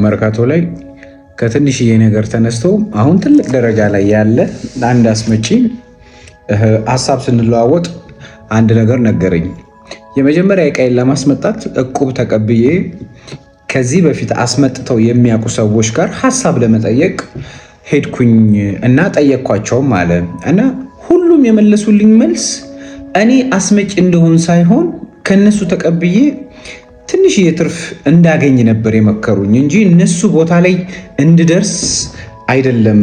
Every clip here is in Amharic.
መርካቶ ላይ ከትንሽዬ ነገር ተነስቶ አሁን ትልቅ ደረጃ ላይ ያለ አንድ አስመጪ ሀሳብ ስንለዋወጥ አንድ ነገር ነገረኝ። የመጀመሪያ ዕቃዬን ለማስመጣት እቁብ ተቀብዬ ከዚህ በፊት አስመጥተው የሚያውቁ ሰዎች ጋር ሀሳብ ለመጠየቅ ሄድኩኝ እና ጠየቅኳቸውም አለ እና ሁሉም የመለሱልኝ መልስ እኔ አስመጪ እንደሆን ሳይሆን ከነሱ ተቀብዬ ትንሽዬ ትርፍ እንዳገኝ ነበር የመከሩኝ እንጂ እነሱ ቦታ ላይ እንድደርስ አይደለም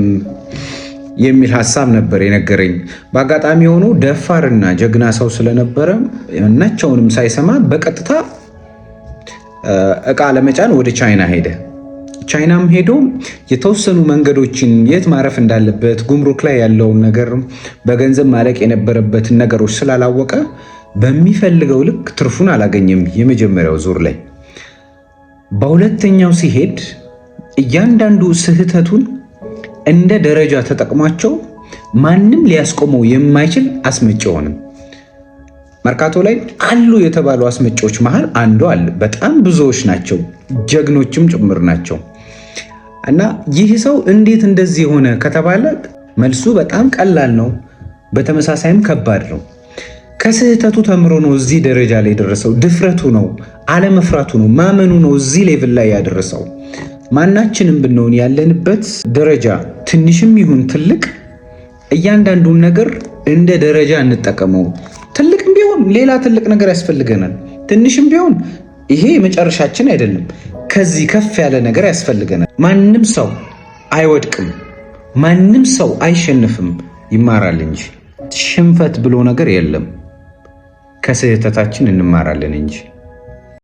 የሚል ሀሳብ ነበር የነገረኝ። በአጋጣሚ ሆኖ ደፋርና ጀግና ሰው ስለነበረ እናቸውንም ሳይሰማ በቀጥታ እቃ ለመጫን ወደ ቻይና ሄደ። ቻይናም ሄዶ የተወሰኑ መንገዶችን የት ማረፍ እንዳለበት ጉምሩክ ላይ ያለውን ነገር በገንዘብ ማለቅ የነበረበትን ነገሮች ስላላወቀ በሚፈልገው ልክ ትርፉን አላገኘም የመጀመሪያው ዙር ላይ። በሁለተኛው ሲሄድ እያንዳንዱ ስህተቱን እንደ ደረጃ ተጠቅሟቸው ማንም ሊያስቆመው የማይችል አስመጪ ሆነ። መርካቶ ላይ አሉ የተባሉ አስመጪዎች መሃል አንዱ አለ። በጣም ብዙዎች ናቸው፣ ጀግኖችም ጭምር ናቸው። እና ይህ ሰው እንዴት እንደዚህ ሆነ ከተባለ መልሱ በጣም ቀላል ነው፣ በተመሳሳይም ከባድ ነው። ከስህተቱ ተምሮ ነው እዚህ ደረጃ ላይ የደረሰው። ድፍረቱ ነው፣ አለመፍራቱ ነው፣ ማመኑ ነው እዚህ ሌቭል ላይ ያደረሰው። ማናችንም ብንሆን ያለንበት ደረጃ ትንሽም ይሁን ትልቅ እያንዳንዱን ነገር እንደ ደረጃ እንጠቀመው። ትልቅም ቢሆን ሌላ ትልቅ ነገር ያስፈልገናል። ትንሽም ቢሆን ይሄ መጨረሻችን አይደለም፣ ከዚህ ከፍ ያለ ነገር ያስፈልገናል። ማንም ሰው አይወድቅም፣ ማንም ሰው አይሸንፍም፣ ይማራል እንጂ ሽንፈት ብሎ ነገር የለም። ከስህተታችን እንማራለን እንጂ